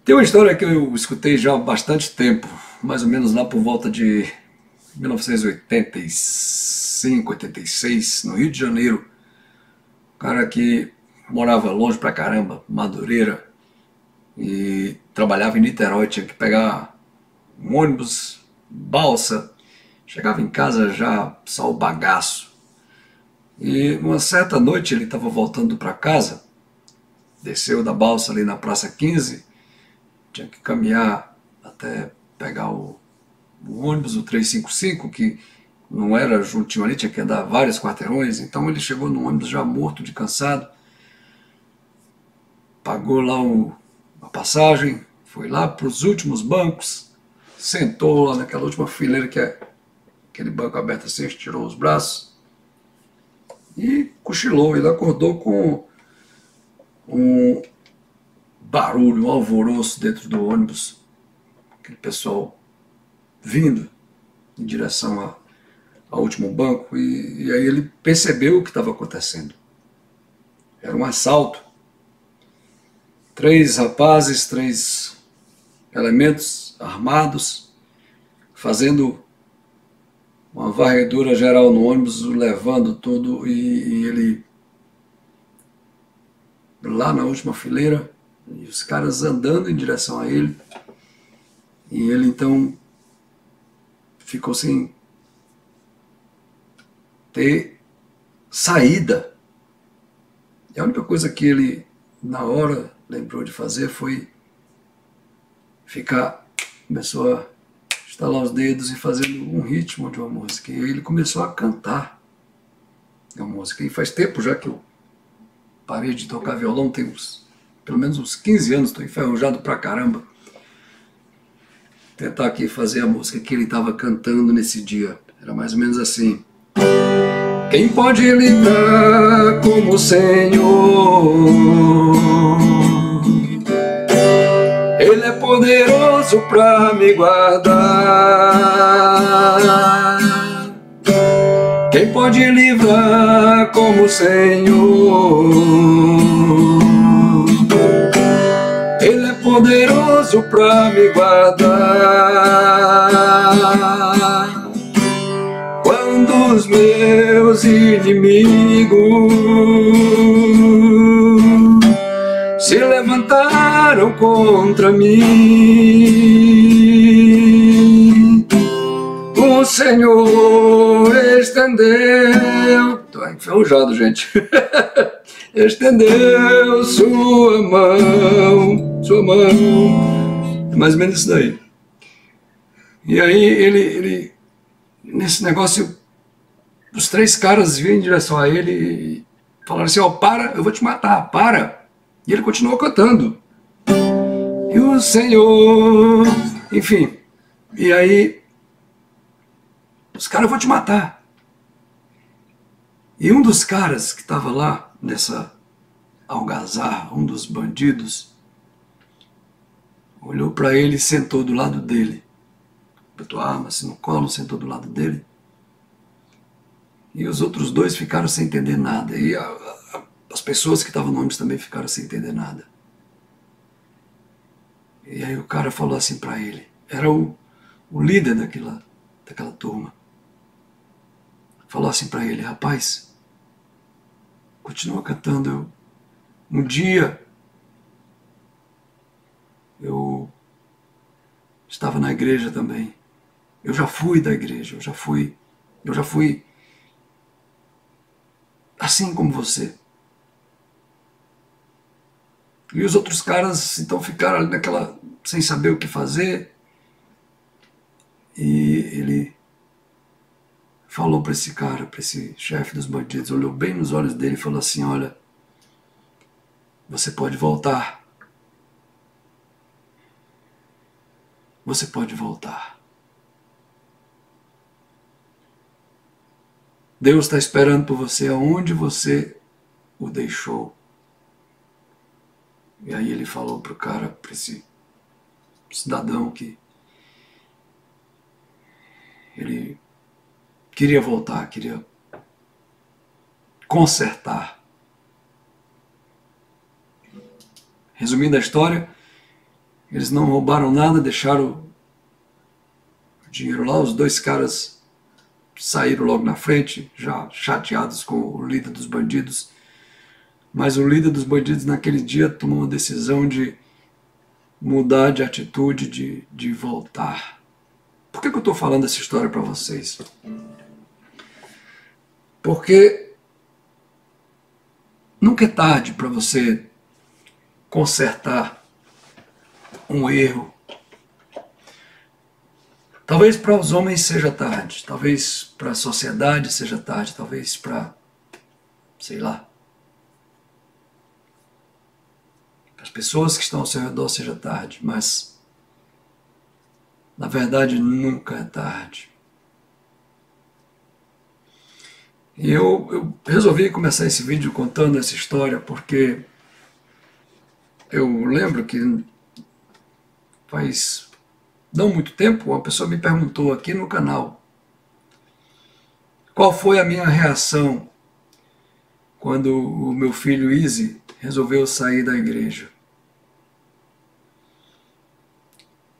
Tem uma história que eu escutei já há bastante tempo, mais ou menos lá por volta de 1985, 86, no Rio de Janeiro. Um cara que morava longe pra caramba, Madureira, e trabalhava em Niterói, tinha que pegar um ônibus, balsa, chegava em casa já só o bagaço. E uma certa noite ele estava voltando para casa, desceu da balsa ali na Praça 15, tinha que caminhar até pegar o ônibus, o 355, que não era juntinho ali, tinha que andar vários quarteirões. Então ele chegou no ônibus já morto de cansado, pagou lá a passagem, foi lá para os últimos bancos, sentou lá naquela última fileira que é aquele banco aberto assim, estirou os braços e cochilou. Ele acordou com um barulho, um alvoroço dentro do ônibus, aquele pessoal vindo em direção ao último banco, e aí ele percebeu o que estava acontecendo. Era um assalto. Três rapazes, três elementos armados, fazendo uma varredura geral no ônibus, levando tudo, e ele lá na última fileira, e os caras andando em direção a ele, e ele então ficou sem ter saída. E a única coisa que ele, na hora, lembrou de fazer foi começou a estalar os dedos e fazendo um ritmo de uma música. E aí ele começou a cantar a música. E faz tempo já que eu parei de tocar violão, tem pelo menos uns 15 anos, estou enferrujado pra caramba. Tentar aqui fazer a música que ele estava cantando nesse dia. Era mais ou menos assim. Quem pode lidar como o Senhor? Ele é poderoso para me guardar. Quem pode livrar como o Senhor? Ele é poderoso para me guardar. Quando os meus inimigos se levantaram contra mim, o Senhor estendeu... Tô enferrujado, gente. Estendeu sua mão. É mais ou menos isso daí. E aí ele nesse negócio, os três caras vinham em direção a ele e falaram assim: ó, para, eu vou te matar, para. E ele continuou cantando. E o Senhor, enfim. E aí, os caras, eu vou te matar. E um dos caras que estava lá nessa algazarra, um dos bandidos, olhou para ele e sentou do lado dele. Botou a arma assim no colo, sentou do lado dele. E os outros dois ficaram sem entender nada. E as pessoas que estavam no ônibus também ficaram sem entender nada. E aí o cara falou assim para ele. Era o líder daquela turma. Falou assim para ele: rapaz, continua cantando. Um dia eu estava na igreja também. Eu já fui da igreja, eu já fui assim como você. E os outros caras então ficaram ali naquela, sem saber o que fazer. E ele falou para esse cara, para esse chefe dos bandidos, olhou bem nos olhos dele e falou assim: olha, você pode voltar. Você pode voltar. Deus está esperando por você aonde você o deixou. E aí ele falou pro cara, para esse cidadão, que ele queria voltar, queria consertar. Resumindo a história, Eles não roubaram nada, deixaram o dinheiro lá. Os dois caras saíram logo na frente, já chateados com o líder dos bandidos. Mas o líder dos bandidos naquele dia tomou uma decisão de mudar de atitude, de voltar. Por que eu estou falando essa história para vocês? Porque nunca é tarde para você consertar um erro. Talvez para os homens seja tarde, talvez para a sociedade seja tarde, talvez para, sei lá, para as pessoas que estão ao seu redor seja tarde, mas na verdade nunca é tarde. E eu resolvi começar esse vídeo contando essa história porque eu lembro que faz não muito tempo uma pessoa me perguntou aqui no canal qual foi a minha reação quando o meu filho Easy resolveu sair da igreja.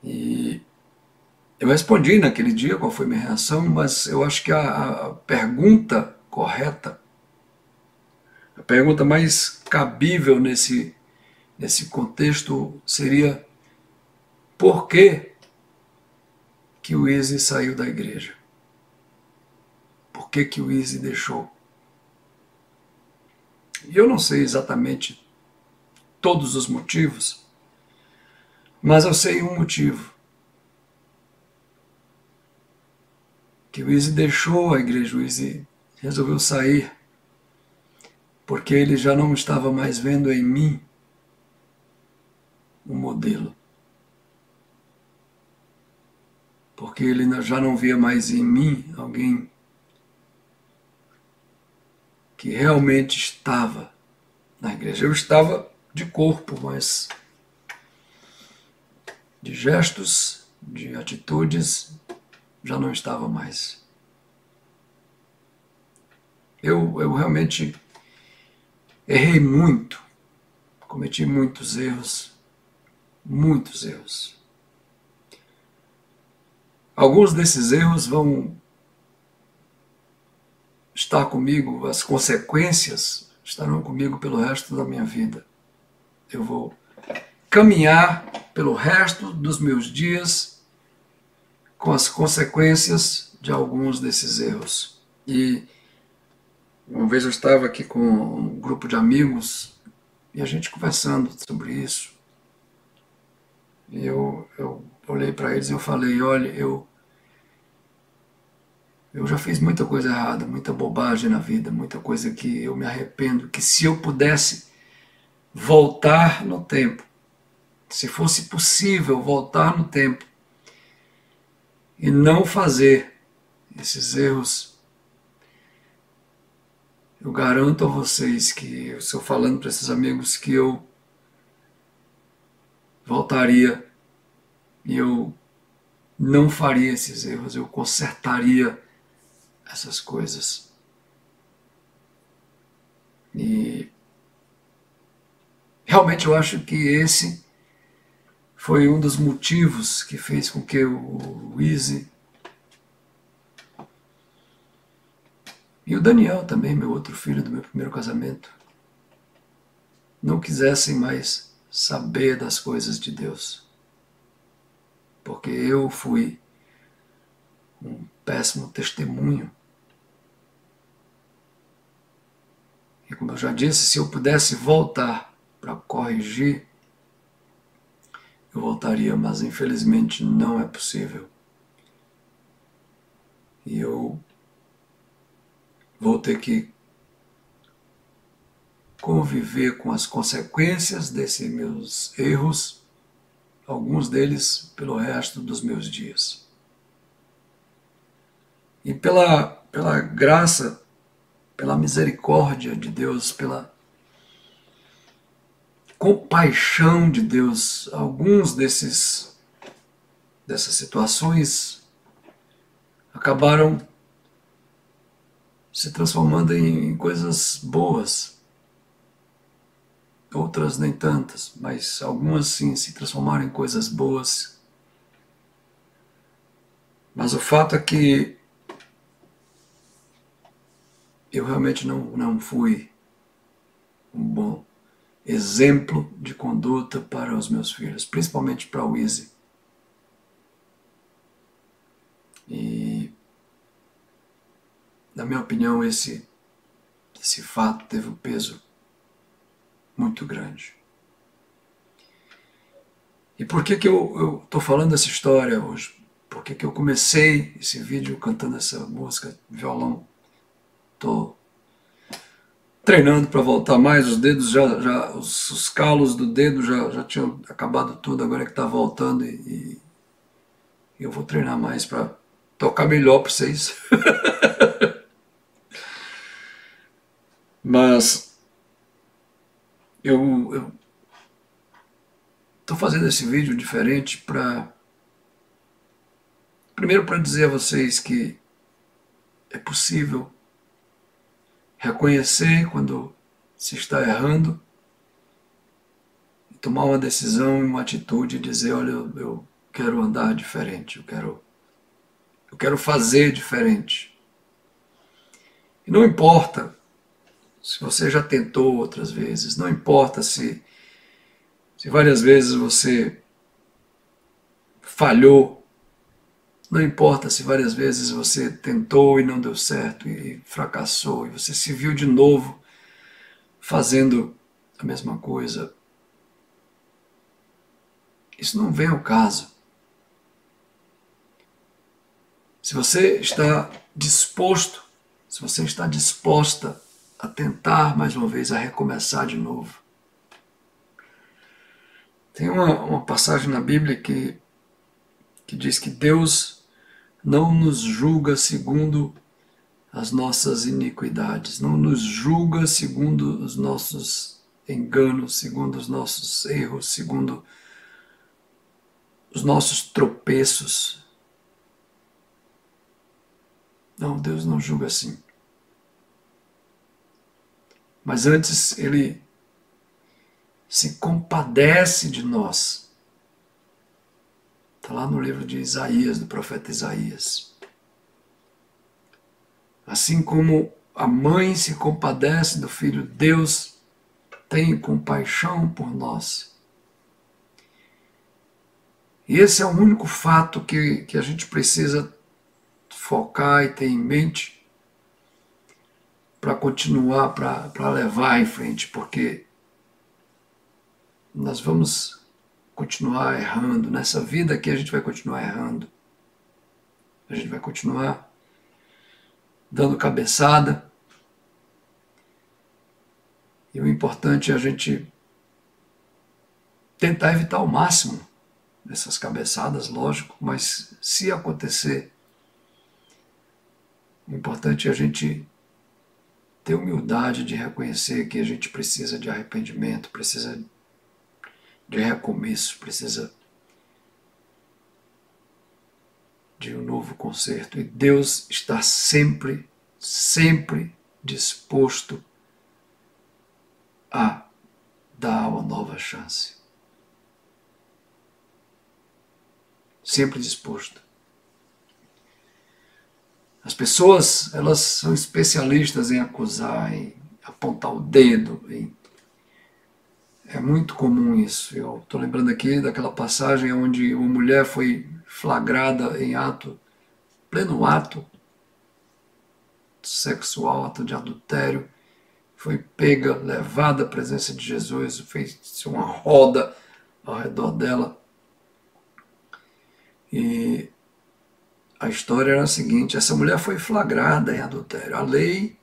E eu respondi naquele dia qual foi a minha reação, mas eu acho que a pergunta correta, a pergunta mais cabível nesse contexto seria: por que o Easy saiu da igreja? Por que o Easy deixou? E eu não sei exatamente todos os motivos, mas eu sei um motivo. Que o Easy deixou a igreja, o Easy resolveu sair, porque ele já não estava mais vendo em mim um modelo. Porque ele já não via mais em mim alguém que realmente estava na igreja. Eu estava de corpo, mas de gestos, de atitudes, já não estava mais. Eu realmente errei muito, cometi muitos erros, muitos erros. Alguns desses erros vão estar comigo, as consequências estarão comigo pelo resto da minha vida. Eu vou caminhar pelo resto dos meus dias com as consequências de alguns desses erros. E uma vez eu estava aqui com um grupo de amigos e a gente conversando sobre isso. E eu olhei para eles e eu falei: olha, eu já fiz muita coisa errada, muita bobagem na vida, muita coisa que eu me arrependo, que se eu pudesse voltar no tempo, se fosse possível voltar no tempo e não fazer esses erros, eu garanto a vocês que, eu estou falando para esses amigos, que eu voltaria e eu não faria esses erros, eu consertaria essas coisas. E realmente eu acho que esse foi um dos motivos que fez com que o Easy e o Daniel também, meu outro filho do meu primeiro casamento, não quisessem mais saber das coisas de Deus. Porque eu fui um péssimo testemunho. E como eu já disse, se eu pudesse voltar para corrigir, eu voltaria, mas infelizmente não é possível. E eu vou ter que conviver com as consequências desses meus erros, alguns deles pelo resto dos meus dias. E pela graça, pela misericórdia de Deus, pela compaixão de Deus, alguns dessas situações acabaram se transformando em coisas boas. outras nem tantas, mas algumas sim se transformaram em coisas boas. Mas o fato é que eu realmente não fui um bom exemplo de conduta para os meus filhos, principalmente para o Izzy. E, na minha opinião, esse fato teve um peso muito grande. E por que eu estou falando essa história hoje? Por que eu comecei esse vídeo cantando essa música, violão? Estou treinando para voltar mais, os dedos os calos do dedo já tinham acabado tudo, agora é que está voltando e eu vou treinar mais para tocar melhor para vocês. Mas eu estou fazendo esse vídeo diferente primeiro para dizer a vocês que é possível reconhecer quando se está errando e tomar uma decisão e uma atitude e dizer, olha, eu quero andar diferente, eu quero fazer diferente. E não importa se você já tentou outras vezes, não importa se várias vezes você falhou, não importa se várias vezes você tentou e não deu certo e fracassou, e você se viu de novo fazendo a mesma coisa. Isso não vem ao caso. Se você está disposto, se você está disposta a tentar mais uma vez, a recomeçar de novo. Tem uma passagem na Bíblia que diz que Deus não nos julga segundo as nossas iniquidades, não nos julga segundo os nossos enganos, segundo os nossos erros, segundo os nossos tropeços. Não, Deus não julga assim. Mas antes Ele se compadece de nós. Está lá no livro de Isaías, do profeta Isaías. Assim como a mãe se compadece do filho, Deus tem compaixão por nós. E esse é o único fato que a gente precisa focar e ter em mente para continuar, para levar em frente, porque nós vamos continuar errando. Nessa vida aqui a gente vai continuar errando. A gente vai continuar dando cabeçada. E o importante é a gente tentar evitar ao máximo essas cabeçadas, lógico, mas se acontecer, o importante é a gente ter humildade de reconhecer que a gente precisa de arrependimento, precisa de recomeço, precisa de um novo conserto. E Deus está sempre, sempre disposto a dar uma nova chance. Sempre disposto. As pessoas, elas são especialistas em acusar, em apontar o dedo. É muito comum isso. Eu estou lembrando aqui daquela passagem onde uma mulher foi flagrada em pleno ato sexual, ato de adultério, foi pega, levada à presença de Jesus, fez uma roda ao redor dela. E a história era a seguinte: essa mulher foi flagrada em adultério. A lei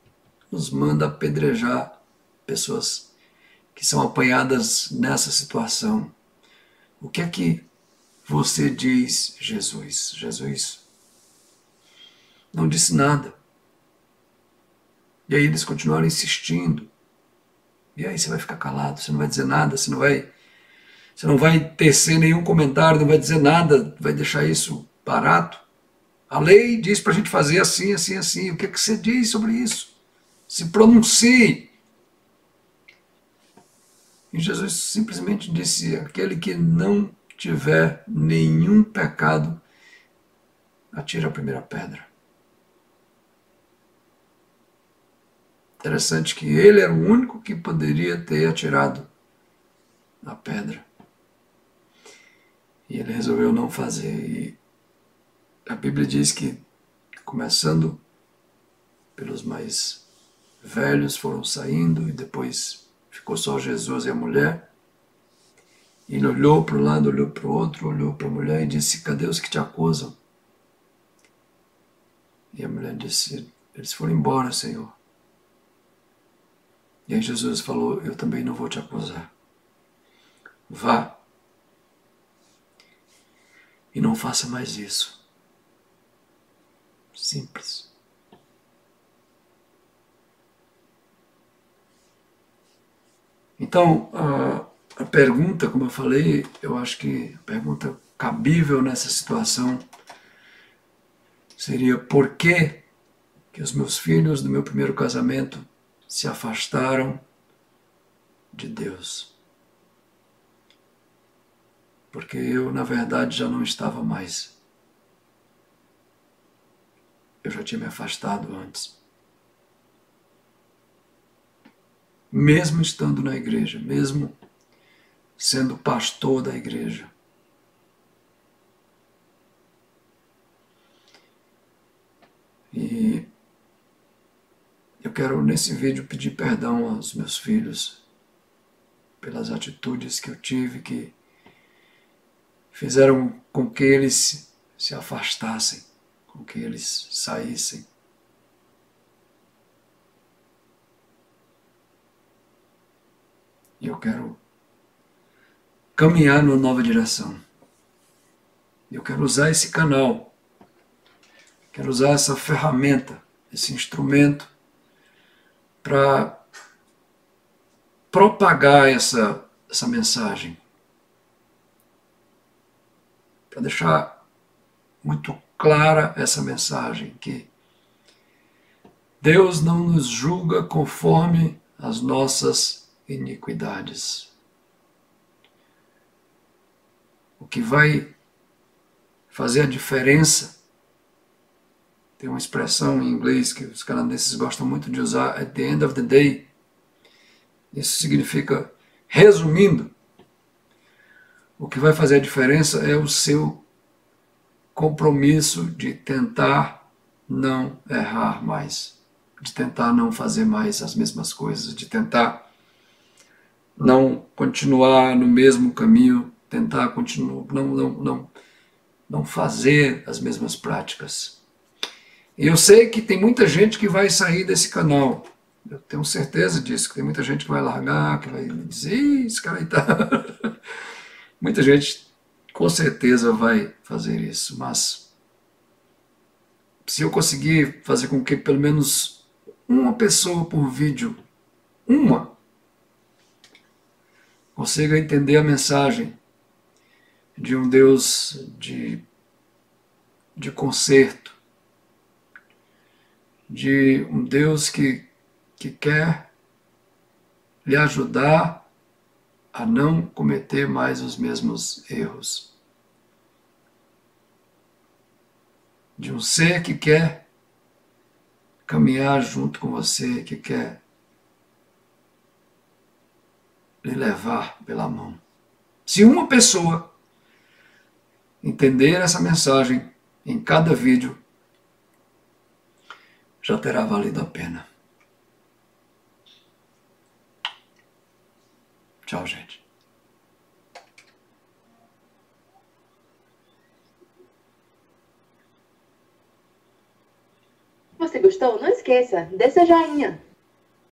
nos manda apedrejar pessoas que são apanhadas nessa situação. O que é que você diz, Jesus? Jesus não disse nada. E aí eles continuaram insistindo. E aí você vai ficar calado, você não vai dizer nada, você não vai tecer nenhum comentário, não vai dizer nada, vai deixar isso barato. A lei diz para a gente fazer assim, assim, assim. O que é que você diz sobre isso? Se pronuncie. E Jesus simplesmente disse: aquele que não tiver nenhum pecado, atira a primeira pedra. Interessante que ele era o único que poderia ter atirado a pedra. E ele resolveu não fazer. E a Bíblia diz que, começando pelos mais velhos, foram saindo, e depois ficou só Jesus e a mulher. E ele olhou para um lado, olhou para o outro, olhou para a mulher e disse: cadê os que te acusam? E a mulher disse: eles foram embora, Senhor. E aí Jesus falou: eu também não vou te acusar. Vá e não faça mais isso. Simples. Então, a pergunta, como eu falei, eu acho que a pergunta cabível nessa situação seria: por que os meus filhos do meu primeiro casamento se afastaram de Deus? Porque eu, na verdade, já não estava mais. Eu já tinha me afastado antes. Mesmo estando na igreja, mesmo sendo pastor da igreja. E eu quero, nesse vídeo, pedir perdão aos meus filhos pelas atitudes que eu tive, que fizeram com que eles se afastassem, com que eles saíssem. E eu quero caminhar numa nova direção. Eu quero usar esse canal, quero usar essa ferramenta, esse instrumento, para propagar essa mensagem, para deixar muito clara essa mensagem, que Deus não nos julga conforme as nossas iniquidades. O que vai fazer a diferença, tem uma expressão em inglês que os canadenses gostam muito de usar, at the end of the day. Isso significa, resumindo, o que vai fazer a diferença é o seu compromisso de tentar não errar mais, de tentar não fazer mais as mesmas coisas, de tentar não continuar no mesmo caminho, tentar continuar, não fazer as mesmas práticas. E eu sei que tem muita gente que vai sair desse canal. Eu tenho certeza disso, que tem muita gente que vai largar, que vai dizer: ih, esse cara aí tá... Muita gente com certeza vai fazer isso, mas se eu conseguir fazer com que pelo menos uma pessoa por vídeo, consiga entender a mensagem de um Deus de conserto, de um Deus que quer lhe ajudar a não cometer mais os mesmos erros. De um ser que quer caminhar junto com você, que quer lhe levar pela mão. Se uma pessoa entender essa mensagem em cada vídeo, já terá valido a pena. Tchau, gente. Se você gostou, não esqueça, dê seu joinha.